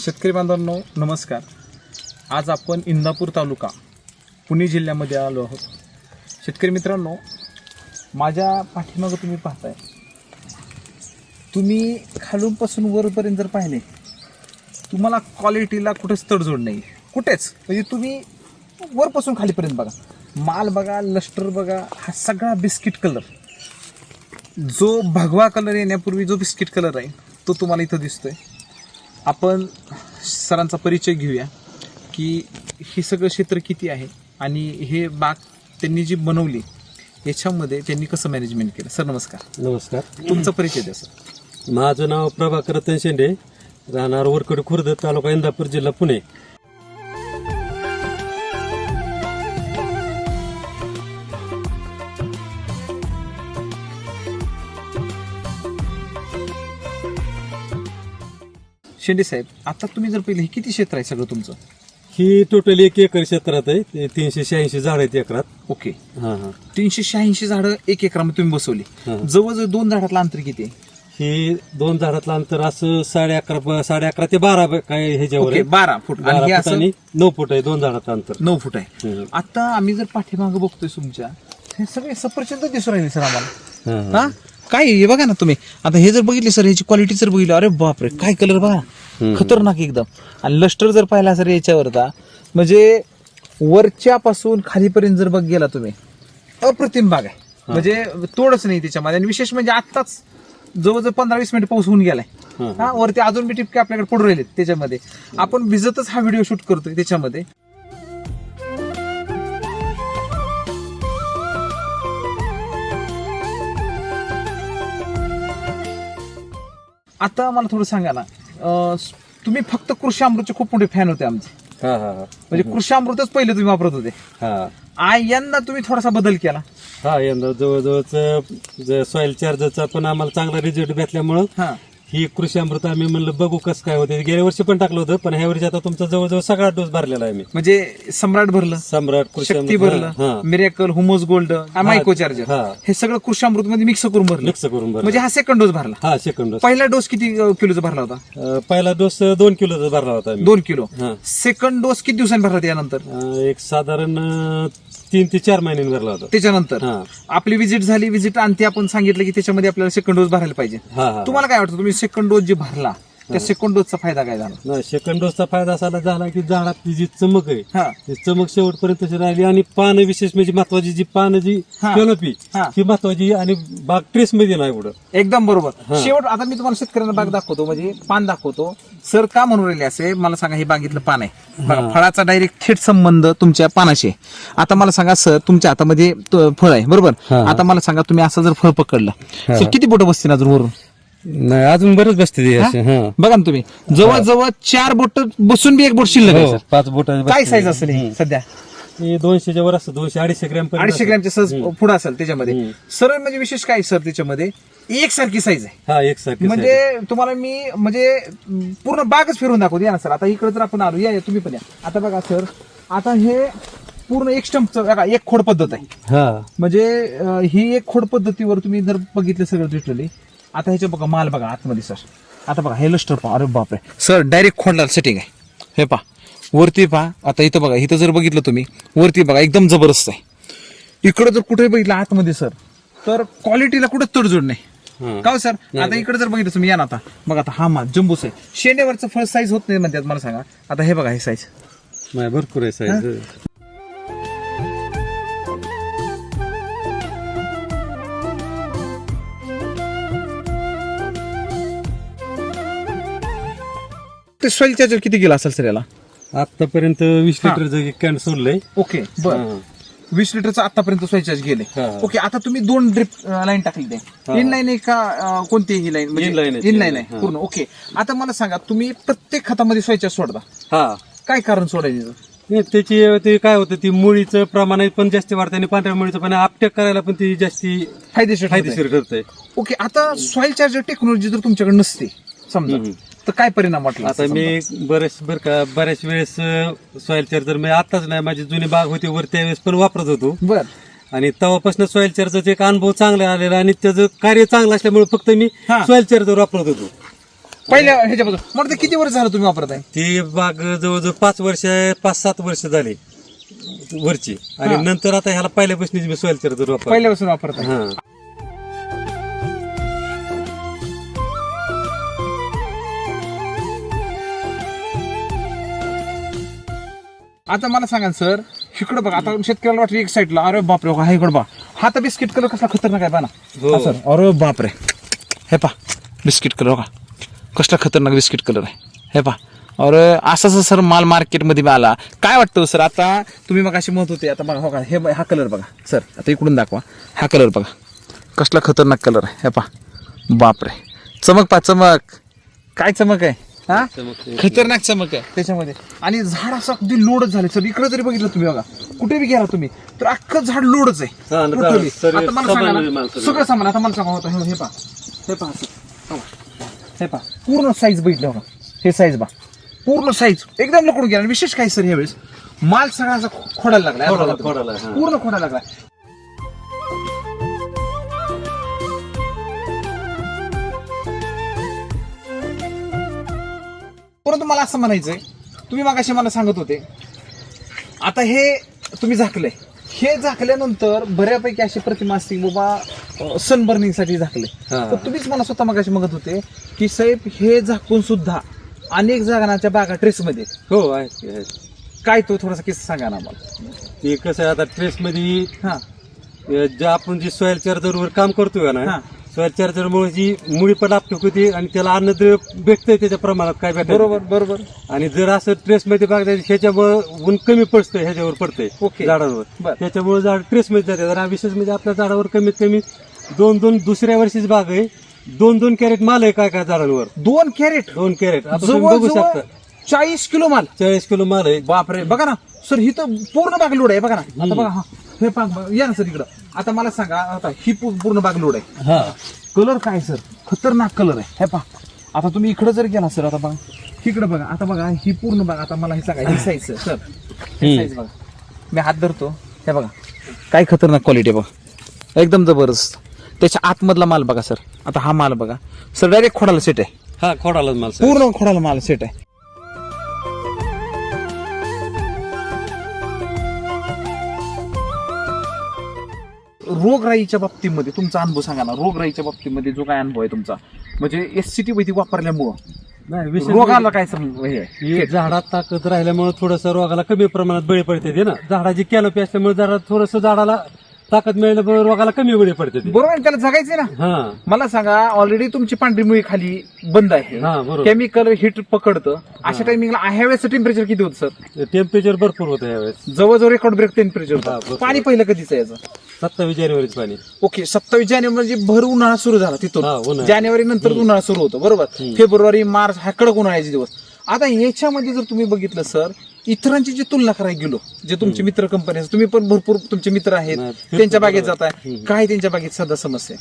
शेतकरी बांधवांनो नमस्कार. आज आपण इंदापूर तालुका पुणे जिल्ह्यामध्ये आलो आहोत. शेतकरी मित्रांनो, माझ्या पाठीमागं तुम्ही पाहताय, तुम्ही खालूनपासून वरपर्यंत जर पाहिले, तुम्हाला क्वालिटीला कुठेच तडजोड नाही, कुठेच. म्हणजे तुम्ही वरपासून खालीपर्यंत बघा, माल बघा, लस्टर बघा, हा सगळा बिस्किट कलर, जो भगवा कलर येण्यापूर्वी जो बिस्किट कलर आहे तो तुम्हाला इथं दिसतोय. आपण सरांचा परिचय घेऊया की हे सगळं क्षेत्र किती आहे आणि हे बाग त्यांनी जी बनवली याच्यामध्ये त्यांनी कसं मॅनेजमेंट केलं. सर नमस्कार. नमस्कार. तुमचा परिचय द्या सर. माझं नाव प्रभाकर रतन शेंडे, राहणार वरकड खुर्द, तालुका इंदापूर, जिल्हा पुणे. शेंडे साहेब, आता तुम्ही जर पहिले, हे किती क्षेत्र आहे सगळं तुमचं? ही टोटल 1 एकर क्षेत्रात आहे. ते 386 झाड आहेत एकरात. ओके. हा हा 386 झाडं 1 एकरामध्ये तुम्ही बसवली. जवळजवळ 2 झाडातलं अंतर किती आहे? ही 2 झाडातलं अंतर असं 11.5 ते 12 काय ह्याच्यावर आहे. 12 फूट. आणि 12 हे फूट असं आणि 9 फूट आहे 2 झाडाचं अंतर. 9 फूट आहे. आता आम्ही जर पाठीमागं बघतोय तुमच्या, हे सगळे सफरचंद दिसून राहिले सर आम्हाला. हा काय हे बघा ना तुम्ही. आता हे जर बघितले सर, ह्याची क्वालिटी जर बघितली, अरे बापरे काय कलर बघा, खतरनाक एकदम. आणि लस्टर जर पाहिला सर याच्यावरचा, म्हणजे वरच्यापासून खालीपर्यंत जर बघ गेला तुम्ही, अप्रतिम बाग आहे. म्हणजे तोडच नाही त्याच्यामध्ये. आणि विशेष म्हणजे आत्ताच जवळजवळ 15-20 मिनिट पाऊस होऊन गेलाय. हा वरती अजून बी टिपके आपल्याकडे पडून राहिलेत त्याच्यामध्ये. आपण भिजतच हा व्हिडिओ शूट करतोय त्याच्यामध्ये. आता मला थोडं सांगा ना, तुम्ही फक्त कृषी अमृतचे खूप मोठे फॅन होते आमचे. म्हणजे कृषी अमृतच पहिले तुम्ही वापरत होते. यंदा तुम्ही थोडासा बदल केला. हा यंदा जवळजवळच सॉइल चार्जरचा पण आम्हाला चांगला रिझल्ट भेटल्यामुळं ही कृषी अमृत आम्ही म्हणलं बघू कसं काय होते. गेल्या वर्षी पण टाकलं होतं, पण ह्या वर्षी आता तुमचा जवळजवळ सगळा डोस भरलेला आहे. मी म्हणजे सम्राट भरलं, सम्राट, कृषी शक्ती भरलं, मिरॅकल, हुमोस गोल्ड, मायको चार्जर, हे सगळं कृषी अमृत मध्ये मिक्स करून भरलं. म्हणजे हा सेकंड डोस भरला. हा सेकंड डोस. पहिला डोस किती किलोचा भरला होता? पहिला डोस 2 किलोचा भरला होता. 2 किलो. सेकंड डोस किती दिवसांनी भरला त्यानंतर? एक साधारण 3 ते 4 महिन्यांनी भरला होता. त्याच्यानंतर आपली व्हिजिट झाली, व्हिजिट आणि आपण सांगितलं की त्याच्यामध्ये आपल्याला सेकंड डोस भरायला पाहिजे. तुम्हाला काय वाटतं, तुम्ही सेकंड डोस जे भरला त्या सेकंड डोसचा फायदा काय झाला? नाही, सेकंड डोसचा फायदा असा झाला की झाडातली जी चमक आहे ती चमक शेवटपर्यंत तशी राहिली. आणि पानं विशेष म्हणजे महत्वाची जी पानं जी कॅनोपी ही महत्वाची, आणि बाग ट्रेस मध्ये नाही पुढं. एकदम बरोबर. शेवट आता मी तुम्हाला शेतकऱ्यांना बाग दाखवतो, म्हणजे पान दाखवतो. सर का म्हणून राहिले असे मला सांगा. हे बागेतलं पान आहे बघा, फळाचा डायरेक्ट थेट संबंध तुमच्या पानाशी. आता मला सांगा सर, तुमच्या हातामध्ये फळ आहे बरोबर. आता मला सांगा, तुम्ही असं जर फळ पकडलं तर किती बोटं बसतील अजून वरून? नाही, अजून बरंच बसते. बघा ना तुम्ही, जवळजवळ 4 बोट बसून बी 1 बोट शिल्लक आहे. 5 बोट. काय साईज असेल ही सध्या? 200च्या वर असतं, 200-250 ग्रॅम. 250 ग्रॅमच्या सहज पुढे असेल त्याच्यामध्ये. सर म्हणजे विशेष काय सर, त्याच्यामध्ये एकसारखी साईज आहे. हा एकसारखी. म्हणजे तुम्हाला मी म्हणजे पूर्ण बागच फिरून दाखवते. या ना सर, आता इकडे जर आपण आलो, या तुम्ही पण या. आता बघा सर, आता हे पूर्ण एक स्टंपचं बघा, 1 खोड पद्धत आहे. म्हणजे ही 1 खोड पद्धतीवर तुम्ही जर बघितलं सगळं डिटेली. आता ह्याच्या बघा माल बघा आतमध्ये सर. आता बघा हे लस्टर पहा, अरे बापरे सर, डायरेक्ट खोडला सेटिंग आहे. हे पहा वरती पहा. आता इथं बघा, इथं जर बघितलं तुम्ही वरती बघा, एकदम जबरदस्त आहे. इकडे जर कुठे बघितलं आतमध्ये सर, तर क्वालिटीला कुठे तडजोड नाही का सर. आता इकडे जर बघितलं तुम्ही, या ना आता बघा, आता हा माल जंबूस आहे. शेंड्यावरचं फळ साईज होत नाही म्हणतात मला सांगा. आता हे बघा, हे साईज भरपूर आहे साईज. सॉइल चार्जर किती गेला असेल सर याला? आतापर्यंत 20 लिटरचं कॅन सोडलंय. ओके बरं. 20 लिटरचं आतापर्यंत सॉइल चार्ज गेले. ओके. आता तुम्ही 2 ड्रिप लाईन टाकली आहे. इन लाईन आहे का कोणती ही लाईन? इन लाईन आहे पूर्ण. ओके. आता मला सांगा, तुम्ही प्रत्येक खतामध्ये सॉइल चार्ज सोडता, काय कारण सोडायचं? त्याची ते काय होतं, ती मुळीचं प्रमाण पण जास्त वाढतं आणि पांढऱ्या मुळीचं पण अपटेक करायला पण ती जास्ती फायदेशीर ठरते. ओके. आता सॉइल चार्जर टेक्नॉलॉजी जर तुमच्याकडे नसते समजा, तर काय परिणाम वाटला? आता मी बऱ्याच वेळेस सॉइल चार्जर मी आताच नाही, माझी जुनी बाग होती वर त्यावेळेस पण वापरत होतो. आणि तेव्हापासून सॉइल चार्जरचा एक अनुभव चांगला आलेला आणि त्याचं कार्य चांगलं असल्यामुळे फक्त मी सॉइल चार्जर वापरत होतो. पहिल्या ह्याच्यापासून मला ते किती वर्ष झालं तुम्ही वापरत आहे? ती बाग जवळजवळ 5-7 वर्ष झाली वरची, आणि नंतर आता ह्याला पहिल्यापासून मी सॉइल चार्जर वापर पहिल्यापासून वापरत आहे. हा. आता मला सांगा सर, इकडं बघा, आता शेतकऱ्याला वाटतं एक साईडला अरे बापरे हा इकडं बघा, हा तर बिस्किट कलर कसला खतरनाक आहे ना. हो. सर अरे बापरे, हे पा बिस्किट कलर बघा कसला खतरनाक बिस्किट कलर आहे, हे पा. अरे असाच सर माल मार्केटमध्ये आला. काय वाटतं सर, आता तुम्ही मग अशी म्हणत होते, आता बघा हो का, हे हा कलर बघा सर, आता इकडून दाखवा, हा कलर बघा कसला खतरनाक कलर आहे, हे पा. बापरे, चमक पा चमक, काय चमक आहे, हा खतरनाक चमक आहे त्याच्यामध्ये. आणि झाड असं अगदी लोडच झाले सर. इकडे जरी बघितलं तुम्ही बघा, कुठे बी गेला तुम्ही तर अख्खं झाड लोडच आहे. Totally. आता मला सांगा ना, सगळं सामान आता मला सांगा होतं, हे पहा, हे पहा सर, हे पहा पूर्ण साईज बघितलं बघा, हे साईज बघा पूर्ण साईज एकदम लकडून गेला. विशेष काय सर ह्यावेळेस माल सगळा असा खोडायला लागलाय, पूर्ण खोडायला लागलाय. परंतु मला असं म्हणायचंय, तुम्ही मागाशी मला सांगत होते, आता हे तुम्ही झाकलंय, हे झाकल्यानंतर बऱ्यापैकी अशी प्रतिमा असते बाबा सनबर्निंग साठी झाकले. तर तुम्हीच मला स्वतः मागाशी म्हणत होते की साहेब हे झाकून सुद्धा अनेक जागांच्या बागा ट्रेस मध्ये. हो आहे. काय तो थोडासा किस्सा सांगा ना मला. ते कसं आहे, आता ट्रेस मध्ये ज्या आपण जी सॉइल चार्जर वर काम करतोय ना, सॉइल चार्जर मुळे जी मुळी पण आपली होती आणि त्याला अन्नद्रव्य भेटतंय त्याच्या प्रमाणात काय भेटत. बरोबर. आणि जर असं ट्रेस मध्ये बाग ह्याच्यामुळे ऊन कमी पडतंय, ह्याच्यावर पडतंय झाडांवर, त्याच्यामुळे झाड ट्रेस मध्ये जाते. आणि विशेष म्हणजे आपल्या झाडावर कमीत कमी 2 दुसऱ्या वर्षीच बाग आहे, 2 कॅरेट माल आहे काय झाडांवर. 2 कॅरेट आता तुम्ही बघू शकता 40 किलो माल. 40 किलो माल आहे. बापरे, बघा ना सर, ही तर पूर्ण बाग लोड आहे. बघा ना आता बघा, हे पाग या ना सर इकडं. आता मला सांगा, आता ही पूर्ण बाग लोड आहे. कलर काय सर, खतरनाक कलर आहे, हे पहा. आता तुम्ही इकडे जर गेला सर, आता बघा इकडे बघा, आता बघा ही पूर्ण बाग. आता मला हे सांगा, ही साईज सर, ही साईज बघा, मी हात धरतो, हे बघा काय खतरनाक क्वालिटी बघा, एकदम जबरदस्त. त्याच्या आतमधला माल बघा सर. आता हा माल बघा सर, डायरेक्ट खोडाला सेट आहे. हा खोडाला माल, पूर्ण खोडाला माल सेट आहे. रोगराईच्या बाबतीमध्ये तुमचा अनुभव सांगा ना. रोगराईच्या बाबतीमध्ये जो काय अनुभव आहे तुमचा, म्हणजे एससीटी वैदिक वापरल्यामुळं नाही रोगाला काय हे आहे? झाडात ताकद राहिल्यामुळे थोडस रोगाला कमी प्रमाणात बळी पडते ना. झाडाची कॅनोपी असल्यामुळे जरा थोडस झाडाला ताकद मिळाल्यामुळे रोगाला कमी बळी पडते. बरोबर, त्याला जगायचे ना. मला सांगा, ऑलरेडी तुमची पांढरी मुळी खाली बंद आहे, केमिकल हिट पकडतं. अशा टायमिंगला ह्यावेळेस टेम्परेचर किती होतं सर? टेम्परेचर भरपूर होतं यावेळेस, जवळजवळ रेकॉर्ड ब्रेक टेम्परेचर होतं. पाणी पहिलं कधीच यायचं? 27 जानेवारीच पाणी. ओके, 27 जानेवारी म्हणजे भर उन्हाळा सुरू झाला तिथून. जानेवारी नंतर उन्हाळा सुरू होतो, बरोबर. फेब्रुवारी मार्च हा कडक उन्हाळ्याचे दिवस. आता याच्यामध्ये जर तुम्ही बघितलं सर, इतरांची जी तुलना करायला गेलो, जे तुमचे मित्र कंपनी, तुम्ही पण भरपूर तुमचे मित्र आहेत, त्यांच्या बागेत जाताय, काय त्यांच्या बागेत सध्या समस्या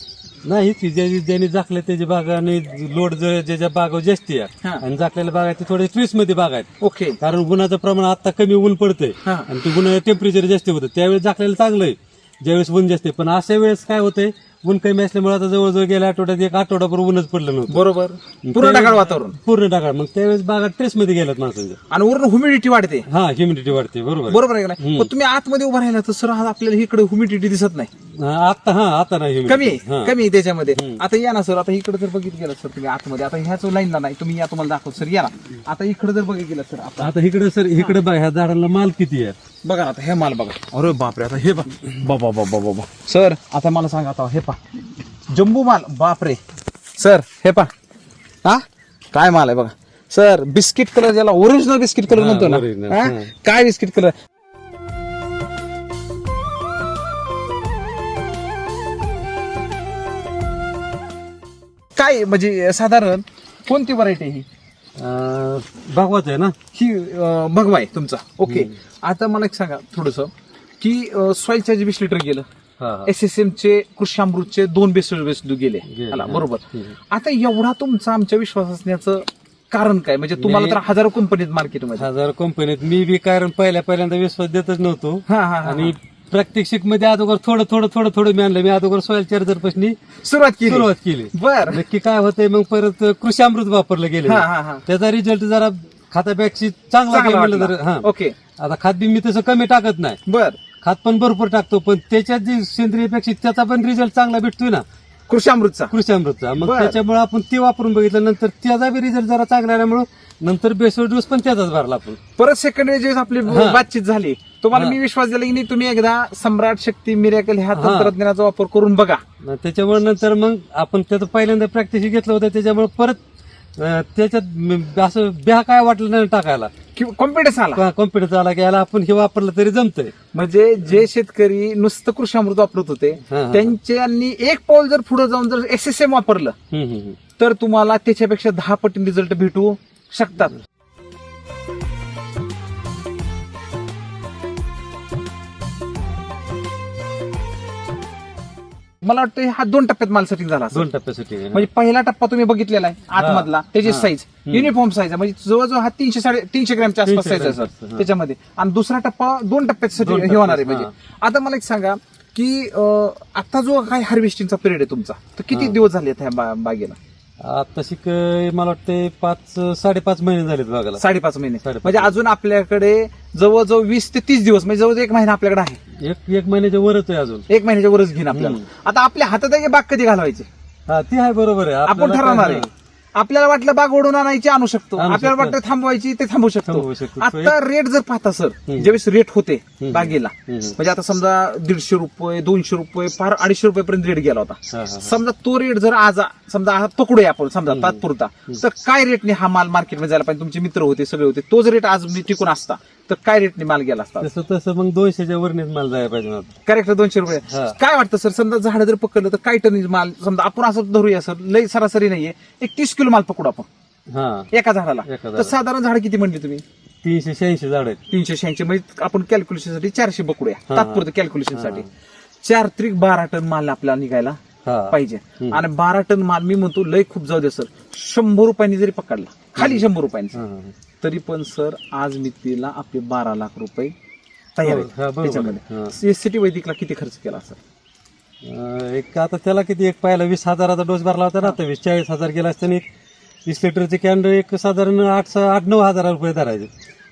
नाही? की ज्यांनी झाकले त्याची बाग आणि लोड ज्याच्या बागा जास्ती आहे आणि झाकलेल्या बाग आहेत थोडे ट्रीस मध्ये बाग आहेत. ओके, कारण उन्हाचं प्रमाण आता कमी ऊन पडतंय आणि ते उन्हाळ्यात टेम्परेचर जास्त होतं, त्यावेळेस झाकलेलं चांगलं आहे ज्यावेळेस ऊन जास्त. पण अशा वेळेस काय होतंय, ऊन कमी असल्यामुळे आता जवळजवळ गेल्या आठवड्यात 1 आठवडाभर ऊनच पडलं नव्हतं. बरोबर, पूर्ण ढगाळ वातावरण, पूर्ण ढगाळ. मग त्यावेळेस बागा ट्रेस मध्ये गेल्यात माणसांच्या, आणि वरून ह्युमिडिटी वाढते. ह्युमिडिटी वाढते. बरोबर आहे का नाही? पण तुम्ही आतमध्ये उभा राहिला तर सर आपल्याला इकडे ह्युमिडिटी दिसत नाही. आता नाही, कमी आहे त्याच्यामध्ये. आता या ना सर, आता इकडे जर बघित गेलं सर तुम्ही आतमध्ये, आता ह्याच लाईनला नाही, तुम्ही या तुम्हाला दाखवतो सर, या ना. आता इकडे जर बघित गेलं सर, आता इकडे सर, इकडे बघा ह्या झाडांना माल किती आहे बघा. आता हे माल बघा, अरे बापरे, आता हे बाबा सर. आता मला सांगा, आता हे पा जम्बू माल, बापरे सर, हे पा हा काय माल आहे बघा सर. बिस्किट कलर, ज्याला ओरिजिनल बिस्किट कलर म्हणतो ना, काय बिस्किट कलर. काय म्हणजे साधारण कोणती व्हरायटी ही? भगवाच आहे ना ही? भगवा आहे तुमचा. ओके, आता मला एक सांगा थोडस की सॉइल चार्ज 20 लिटर गेलं, SSM चे कृषी अमृतचे 2 बेसू गेले, बरोबर. आता एवढा तुमचा आमच्या विश्वास असण्याचं कारण काय? म्हणजे तुम्हाला तर हजारो कंपनीत मार्केटमध्ये, हजारो कंपनीत मी बी कारण पहिल्यांदा विश्वास देतच नव्हतो. आणि प्रात्यक्षिक मध्ये अगोदर थोडं मी आणलं. मी अगोदर सॉइल चार्जर पासून सुरुवात केली. बर नक्की काय होतंय मग परत कृषी अमृत वापरलं गेले. त्याचा रिझल्ट जरा खतापेक्षा चांगला म्हणलं तर. ओके. आता खात बी मी तसं कमी टाकत नाही. बर. खात पण भरपूर टाकतो, पण त्याच्यात जे सेंद्रियपेक्षा त्याचा पण रिझल्ट चांगला भेटतोय ना कृषी अमृतचा. मग त्याच्यामुळे आपण ते वापरून बघितलं. नंतर त्याचा बी रिझल्ट जरा चांगला आल्यामुळे नंतर बेसवर डोस पण त्याचाच भरला आपण. परत सेकंड वेळेस आपली बातचीत झाली, तुम्हाला मी विश्वास दिला की नाही तुम्ही एकदा सम्राट शक्ती मिरॅकल ह्या तंत्रज्ञानाचा वापर करून बघा. त्याच्यामुळे नंतर मग आपण त्याचं पहिल्यांदा प्रॅक्टिस घेतलं होतं. त्याच्यामुळे परत त्याच्यात असं ब्या काय वाटलं नाही टाकायला, कॉन्फिडन्स आला की याला आपण हे वापरलं तरी जमतंय. म्हणजे जे शेतकरी नुसतं कृषी अमृत वापरत होते त्यांनी एक पाऊल जर पुढे जाऊन जर SSM वापरलं तर तुम्हाला त्याच्यापेक्षा 10 पटीने रिझल्ट भेटू शकतात. मला वाटतं हा 2 टप्प्यात माल सेटिंग झाला. 2 टप्प्यात सेटिंग म्हणजे पहिला टप्पा तुम्ही बघितलेला आहे आतमधला, त्याची साईज युनिफॉर्म साईज आहे, म्हणजे जवळजवळ हा 300-350 ग्रॅमच्या आसपास साईज आहे सर त्याच्यामध्ये. आणि दुसरा टप्पा 2 टप्प्यात सेटिंग हे होणार आहे. म्हणजे आता मला एक सांगा की आता जो काही हार्वेस्टिंगचा पिरियड आहे तुमचा, तर किती दिवस झाले ह्या बागेला? आता शिक मला वाटतं 5-5.5 महिने झालेत बागाला. 5.5 महिने. म्हणजे अजून आपल्याकडे जवळजवळ 20 ते 30 दिवस, म्हणजे जवळ 1 महिना आपल्याकडे आहे. एक महिन्याच्या वरच आहे अजून. 1 महिन्याच्या वरच घेईन आपल्याला. आता आपल्या हातात आहे की बाग कधी घालवायची ती आहे, बरोबर आहे, आपण ठरवणार आहे. आपल्याला वाटलं बाग ओढून आणायची आणू शकतो, आपल्याला वाटतं थांबवायची ते थांबवू शकतो. आता रेट जर पाहता सर, ज्यावेळेस रेट होते बागेला, म्हणजे आता समजा 150 रुपये 200 रुपये फार 250 रुपयेपर्यंत रेट गेला होता. समजा तो रेट जर आज समजा पकडूया आपण समजा तात्पुरता, तर काय रेटने हा माल मार्केटमध्ये जायला पाहिजे? तुमचे मित्र होते सगळे होते, तोच रेट आज मी टिकून असता तर काय रेटने माल गेला असता? तसं मग 200च्या वरनेच माल जायला पाहिजे. करेक्ट, 200 रुपये. काय वाटतं सर, समजा झाड जर पकडलं तर काय टन माल? समजा आपण असं धरूया सर, लई सरासरी नाहीये, एक 30 किलो माल पकडू आपण एका झाडाला. तर साधारण झाड किती म्हणले तुम्ही? 386 झाड आहेत. 386 म्हणजे आपण कॅल्क्युलेशनसाठी 400 पकडूया तात्पुरतं कॅल्क्युलेशनसाठी. 4 त्रिक 12 टन माल आपल्याला निघायला पाहिजे. आणि 12 टन माल मी म्हणतो लय खूप जाऊ दे सर, 100 रुपयांनी जरी पकडला, खाली 100 रुपयांनी, तरी पण सर आज मितीला आपले 12 लाख रुपये तयार आहेत. त्याच्यामध्ये सिटी वैदिकला किती खर्च केला सर? एक आता त्याला किती, एक पहिला 20,000चा डोस भरला होता ना, आता 40,000 गेला असताना 20 लिटरचे कॅन एक साधारण 8-9 हजार रुपये धरायचे.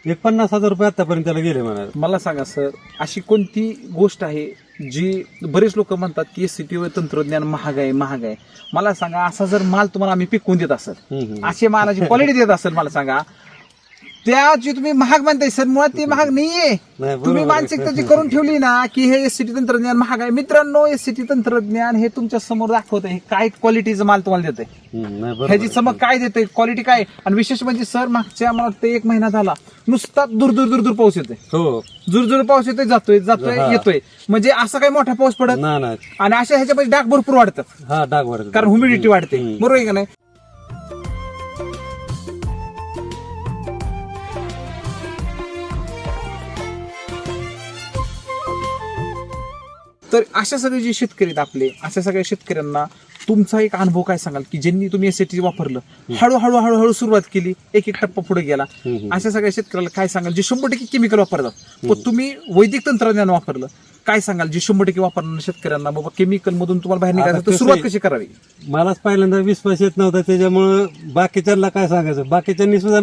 एक 50,000 रुपये आतापर्यंत त्याला गेले म्हणाले. मला सांगा सर, अशी कोणती गोष्ट आहे जी बरेच लोक म्हणतात की SCT तंत्रज्ञान महाग आहे. मला सांगा, असा जर माल तुम्हाला आम्ही पिकवून देत असेल, अशी मालाची क्वालिटी देत असेल, मला सांगा त्या जी तुम्ही महाग म्हणताय सर, मुळात ते महाग नाहीये. तुम्ही मानसिकता जी करून ठेवली ना की हे SCT तंत्रज्ञान महाग आहे. मित्रांनो, SCT तंत्रज्ञान हे तुमच्या समोर दाखवत आहे काय क्वालिटीचं माल तुम्हाला देतंय, ह्याची चमक काय देते, क्वालिटी काय. आणि विशेष म्हणजे सर, मागच्या मला वाटतं 1 महिना झाला नुसता दूर पाऊस येतोय. दूर पाऊस येतोय, जातोय येतोय. म्हणजे असा काही मोठा पाऊस पडत नाही. आणि अशा ह्याच्यामध्ये डाग भरपूर वाढतात, कारण ह्युमिडिटी वाढते. बरोबर आहे का नाही? तर अशा सगळे जे शेतकरी आहेत आपले, अशा सगळ्या शेतकऱ्यांना तुमचा एक अनुभव काय सांगाल की ज्यांनी तुम्ही SCT वापरलं, हळूहळू सुरुवात केली, एक टप्पा पुढे गेला, अशा सगळ्या शेतकऱ्याला काय सांगाल जे 100% केमिकल वापरतात, पण तुम्ही वैदिक तंत्रज्ञान वापरलं, काय सांगाल जे 100% वापरणाऱ्या शेतकऱ्यांना, बाबा केमिकल मधून तुम्हाला बाहेर निघायचं तर सुरुवात कशी करावी? मलाच पहिल्यांदा विश्वास येत नव्हता, त्याच्यामुळे बाकीच्यांना काय सांगायचं, बाकीच्यांनी सुद्धा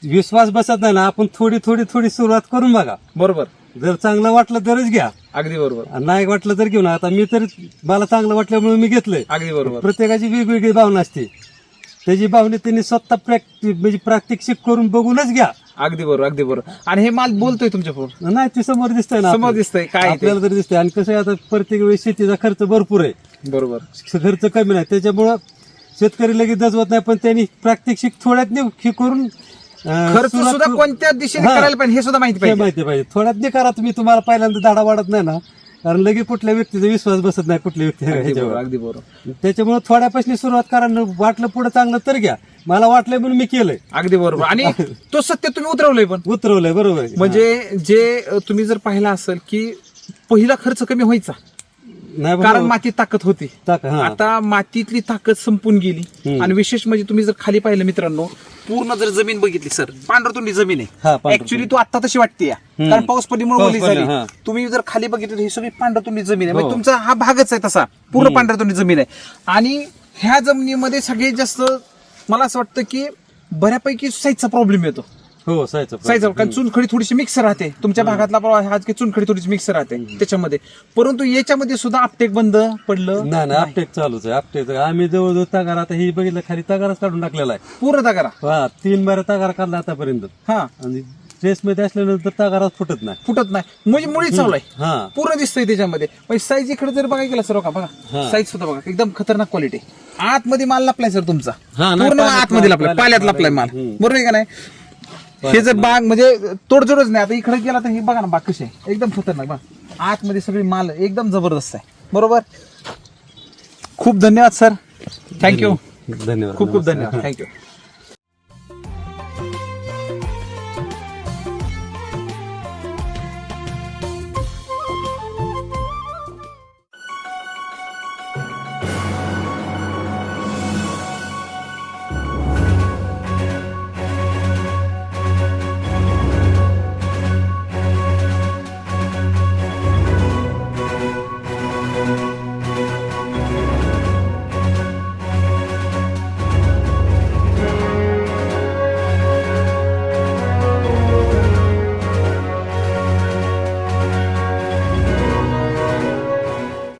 विश्वास बसत नाही ना, आपण थोडी सुरुवात करून बघा. बरोबर. जर चांगलं वाटलं तरच घ्या. अगदी बरोबर. नाही वाटलं तर घेऊ ना. आता मी तर मला चांगलं वाटल्यामुळे मी घेतलंय. अगदी बरोबर. प्रत्येकाची वेगवेगळी भावना असते, त्याची भावना त्यांनी स्वतः म्हणजे प्रात्यक्षिक करून बघूनच घ्या. अगदी बरोबर. आणि हे माल बोलतोय तुमच्या पुढे नाही, ते समोर दिसतंय ना, समोर दिसतंय काय आपल्याला तर दिसतंय. आणि कसं आहे, आता प्रत्येक वेळेस शेतीचा खर्च भरपूर आहे. बरोबर. खर्च कमी नाही, त्याच्यामुळं शेतकरी लगेच दजवत नाही, पण त्यांनी प्रात्यक्षिक थोड्यात हे करून खर्च सुद्धा कोणत्या दिशेने करायला पाहिजे हे सुद्धा माहिती पाहिजे. थोड्यात नाही करा तुम्ही, तुम्हाला पहिल्यांदा धाडा वाढत नाही ना, कारण लगेच कुठल्या व्यक्तीचा विश्वास बसत नाही कुठल्या व्यक्ती. अगदी बरोबर. त्याच्यामुळे थोड्यापासून सुरुवात करा, वाटलं पुढे चांगलं तर घ्या. मला वाटलंय म्हणून मी केलंय. अगदी बरोबर. आणि तो सत्य तुम्ही उतरवलंय बरोबर. म्हणजे जे तुम्ही जर पाहिलं असेल की पहिला खर्च कमी व्हायचा, कारण मातीत ताकद होती, आता मातीतली ताकद संपून गेली. आणि विशेष म्हणजे तुम्ही जर खाली पाहिलं मित्रांनो, पूर्ण जर जमीन बघितली सर, पांढरतुंडी जमीन हा, आहे पांढरतुंडी. ऍक्च्युली तू आता तशी वाटते कारण पाऊस पडल्यामुळे पाऊस ओली पडला, झाली. हा. तुम्ही जर खाली बघितलं तर ही सगळी पांढरतुंडी जमीन आहे, म्हणजे हो. तुमचा हा भागच आहे तसा पूर्ण पांढरतुंडी जमीन आहे. आणि ह्या जमिनीमध्ये सगळ्यात जास्त मला असं वाटतं की बऱ्यापैकी साईजचा प्रॉब्लेम येतो. हो सायचं कारण चुनखडी थोडीशी मिक्स राहते तुमच्या भागातला आज की चुनखडी थोडीशी मिक्स राहते त्याच्यामध्ये, परंतु याच्यामध्ये सुद्धा आपटेक बंद पडलं नाही अपटेक चालूच आहे. अपटेक आम्ही जवळजवळ तगार आता ही बघितलं खाली तगारच काढून टाकलेला आहे. पूर्ण तगारा. हा 3 बार तगार काढला आतापर्यंत. हा आणि ट्रेस मध्ये असल्यानंतर तगाराच फुटत नाही. फुटत नाही म्हणजे मुळी चालू आहे हा पूर्ण दिसतंय त्याच्यामध्ये. म्हणजे साईज इकडे जर बघायला गेला सर बघा हा. साईज सुद्धा बघा एकदम खतरनाक क्वालिटी. आतमध्ये माल लपलाय सर तुमचा, हा, नाही, पूर्ण पाल्यात आतमध्ये माल, लपलाय, पाल्यात लपलाय माल. बरोबर आहे का नाही? हे जर बाग म्हणजे तोडजोडच नाही. आता इकडे गेला तर हे बघा ना बाग कशी आहे एकदम खतरनाक. बघा आतमध्ये सगळी माल एकदम जबरदस्त आहे. बरोबर. खूप धन्यवाद सर, थँक्यू, धन्यवाद. खूप खूप धन्यवाद, थँक्यू.